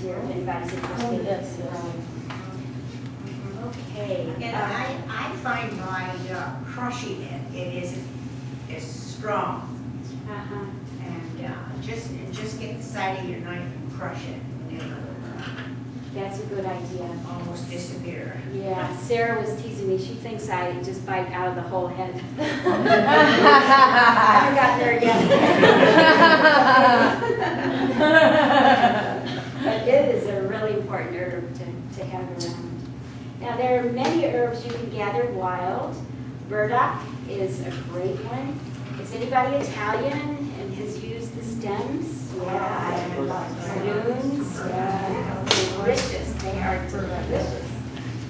here if anybody's interested. Yes, yes. Okay. And I find by crushing it, it isn't as strong. Uh-huh. And just get the side of your knife and crush it, and it'll That's a good idea. almost disappear. Yeah, Sarah was teasing me. She thinks I just bite out of the whole head. I haven't gotten there yet. But it is a really important herb to have around. Now, there are many herbs you can gather wild. Burdock is a great one. Is anybody Italian and has used the stems? Yeah. Prunes? Yeah. Delicious. They are delicious.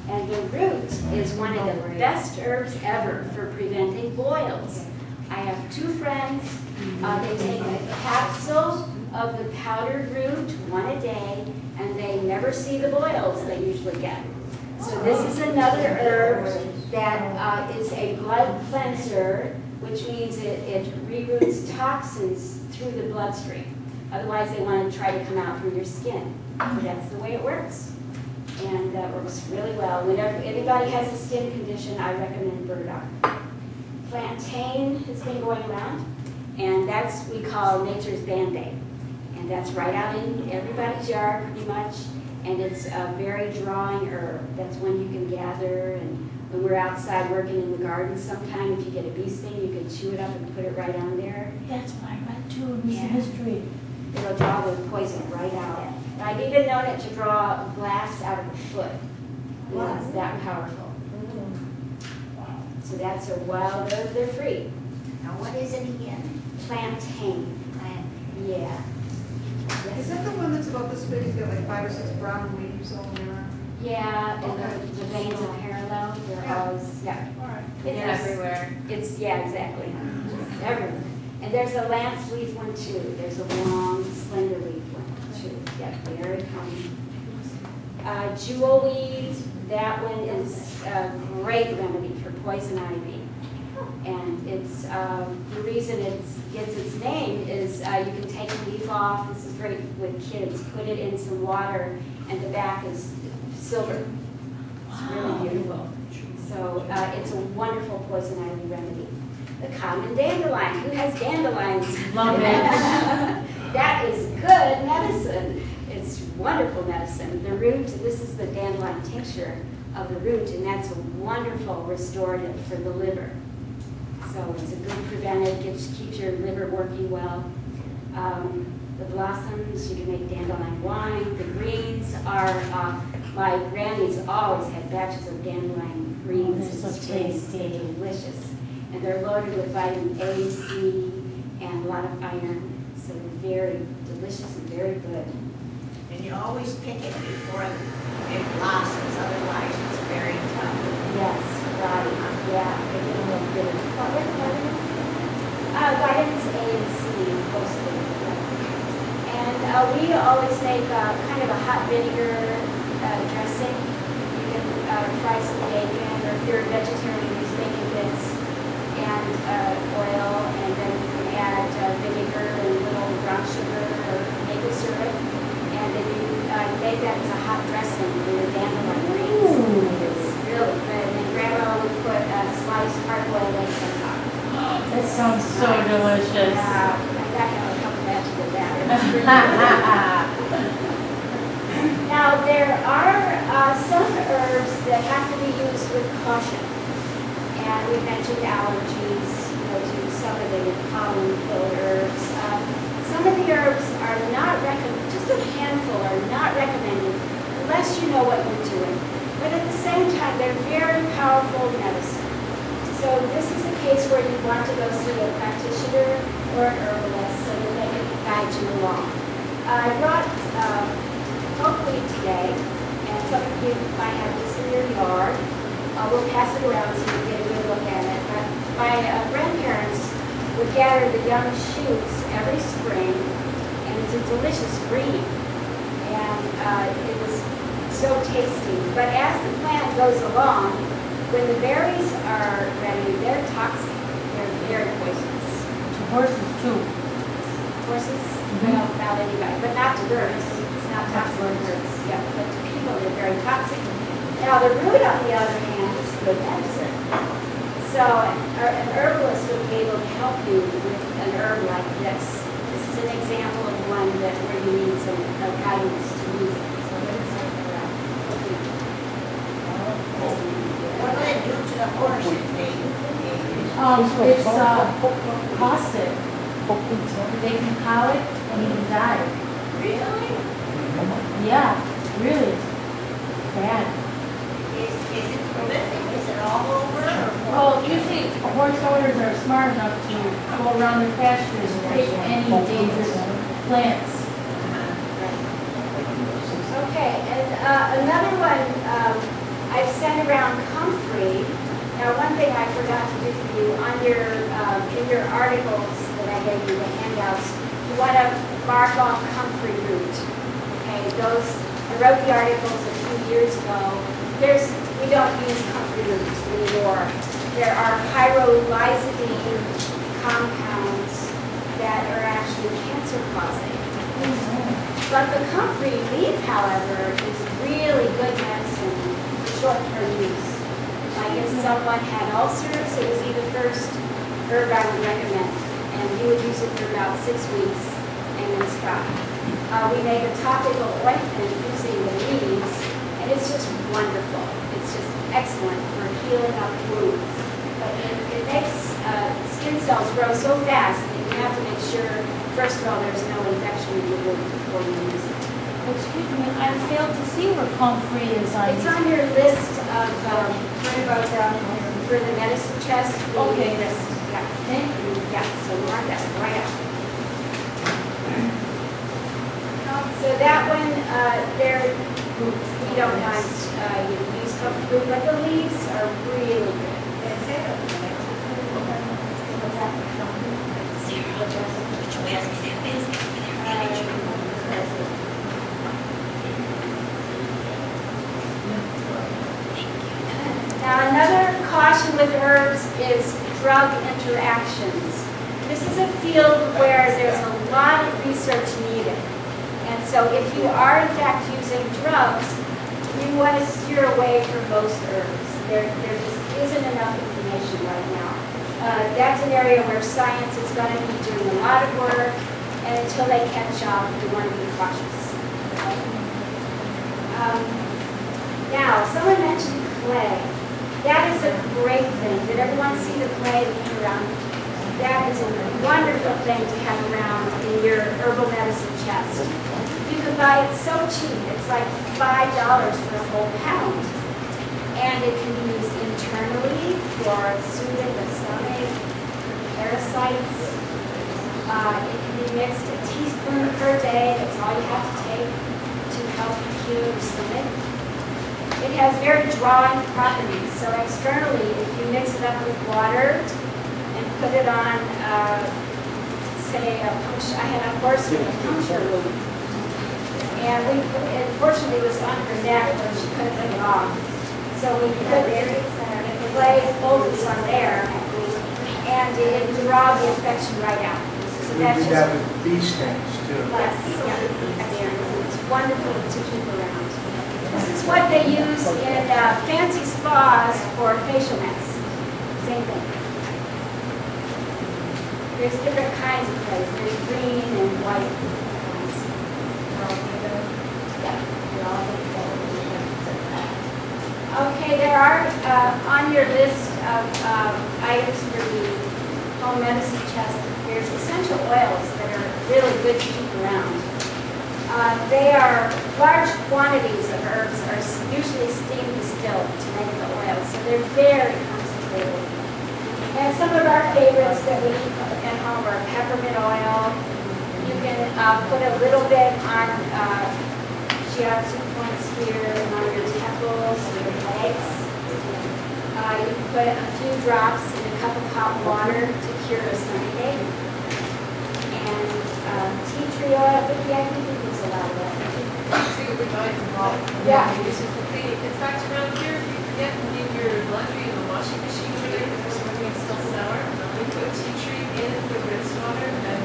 And the root is one of the best herbs ever for preventing boils. I have two friends. They take a capsule of the powdered root, one a day, and they never see the boils they usually get. So this is another herb that is a blood cleanser, which means it reroutes toxins through the bloodstream. Otherwise, they want to try to come out through your skin. So that's the way it works. And that works really well. Whenever anybody has a skin condition, I recommend burdock. Plantain has been going around, and that's we call nature's Band-Aid. And that's right out in everybody's yard pretty much. And it's a very drawing herb. That's one you can gather. And when we're outside working in the garden, sometime if you get a bee sting, you can chew it up and put it right on there. That's what I read too in Yeah. history. It'll draw the poison right out. And I've even known it to draw glass out of a foot. Wow. It's that powerful. So that's a wild herb. They're free. Now, what is it again? Plantain. Yeah. Is that the one that's about this big, it's got like 5 or 6 brown leaves all around? Yeah, and the veins are parallel. They're always, yeah. All right. It's everywhere. It's, yeah, exactly. It's everywhere. And there's a lance leaf one too. There's a long, slender leaf one too. Yeah, very common. Jewelweed, that one is a great remedy for poison ivy. And it's, the reason it gets its name is you can take a leaf off. This is great with kids. Put it in some water and the back is silver. It's really beautiful. So it's a wonderful poison ivy remedy. The common dandelion. Who has dandelions? Love it. That is good medicine. It's wonderful medicine. The root, this is the dandelion tincture of the root, and that's a wonderful restorative for the liver. So it's a good preventive, keeps your liver working well. The blossoms, you can make dandelion wine. The greens are, my granny's always had batches of dandelion greens. They're so It's tasty. Delicious. And they're loaded with vitamin A, C, and a lot of iron. So they're very delicious and very good. And you always pick it before it blossoms, otherwise it's very tough. Yes, right. Yeah, they get a little bitter. What were the vitamins? Vitamins A and C mostly. Yeah. And we always make kind of a hot vinegar dressing. You can fry some bacon, or if you're a vegetarian, use bacon bits and oil, and then you can add vinegar and a little brown sugar or maple syrup, and then you make that as a hot dressing for your dandelion greens. It's really good. And then Grandma would put sliced hard-boiled eggs on top. That sounds so delicious. Yeah, I got to have a couple batches of that. It was pretty good. Now, there are some herbs that have to be used with caution. And we mentioned allergies, to some of the pollen-filled herbs. Some of the herbs are not recommended, just a handful are not recommended unless you know what you're doing. But at the same time, they're very powerful medicine. So this is a case where you want to go see a practitioner or an herbalist so that they can guide you along. I brought buckwheat today, and some of you might have this in your yard. We'll pass it around so you can get a good look at it. But my grandparents would gather the young shoots every spring, and it's a delicious green. And it was so tasty. But as the plant goes along, when the berries are ready, they're toxic. They're very poisonous. To horses too. Horses? Well, not anybody, but not to birds. It's not toxic to birds. very toxic. Now, the root, on the other hand, is good medicine. So an herbalist would be able to help you with an herb like this. This is an example of one that where you need some guidance to use it. So what is it for that? What do they do to the horse if they? It's caustic. They can cow it and you can die. Really? Yeah, really. Bad. Is it prolific? Is it all over? Well, usually horse owners are smart enough to go around their pastures and pick any dangerous plants. Okay, and another one, I've sent around comfrey. Now, one thing I forgot to do for you, on your, in your articles that I gave you, the handouts, you want to mark off comfrey root. Okay, those, I wrote the articles a few years ago. We don't use comfrey roots anymore. There are pyrolizidine compounds that are actually cancer-causing. But the comfrey leaf, however, is really good medicine for short-term use. Like if someone had ulcers, it would be the first herb I would recommend. And you would use it for about 6 weeks and then stop. We make a topical ointment using the leaves, and it's just wonderful. It's just excellent for healing up wounds. But it makes skin cells grow so fast that you have to make sure, first of all, there's no infection in the wound before you use it. Excuse me, I failed to see where comfrey is on. It's on your list of, for the medicine chest. Okay. Yeah. Thank you. Yeah, so mark that right out. So that one, we don't want you to use comfrey, but the leaves are really good. Is it? What's that? Now, another caution with herbs is drug interactions. This is a field where there's a lot of research needed. And so if you are in fact using drugs, you want to steer away from most herbs. There just isn't enough information right now. That's an area where science is going to be doing a lot of work, and until they catch up, you want to be cautious. Now, someone mentioned clay. That is a great thing. Did everyone see the clay that came around? That is a wonderful thing to have around in your herbal medicine chest. You can buy it so cheap. It's like $5 for a whole pound. And it can be used internally for soothing the stomach, parasites. It can be mixed a teaspoon per day. That's all you have to take to help heal your stomach. It has very drawing properties. So externally, if you mix it up with water and put it on, say, I had a horse with a puncture wound. And unfortunately, it was on her neck, but she couldn't get it off. So we put the clay boulders on there, and it draw the infection right out. So We that's do that with bee stings too. yes, yeah, it's wonderful to keep around. This is what they use in fancy spas for facial masks. Same thing. There's different kinds of clays. There's green and white ones. Okay, there are on your list of items for the home medicine chest, there's essential oils that are really good to keep around. They are large quantities of herbs are usually steam distilled to make the oil, so they're very concentrated. And some of our favorites that we keep at home are peppermint oil. You can put a little bit on shiatsu points here and on your temples or your legs. You can put a few drops in a cup of hot water to cure a stomachache. And tea tree oil, Vicki, I think you use a lot of that. Yeah. In fact, around here, if you forget to leave your laundry in the washing machine today because there's something still sour, you put tea tree in the rinse water and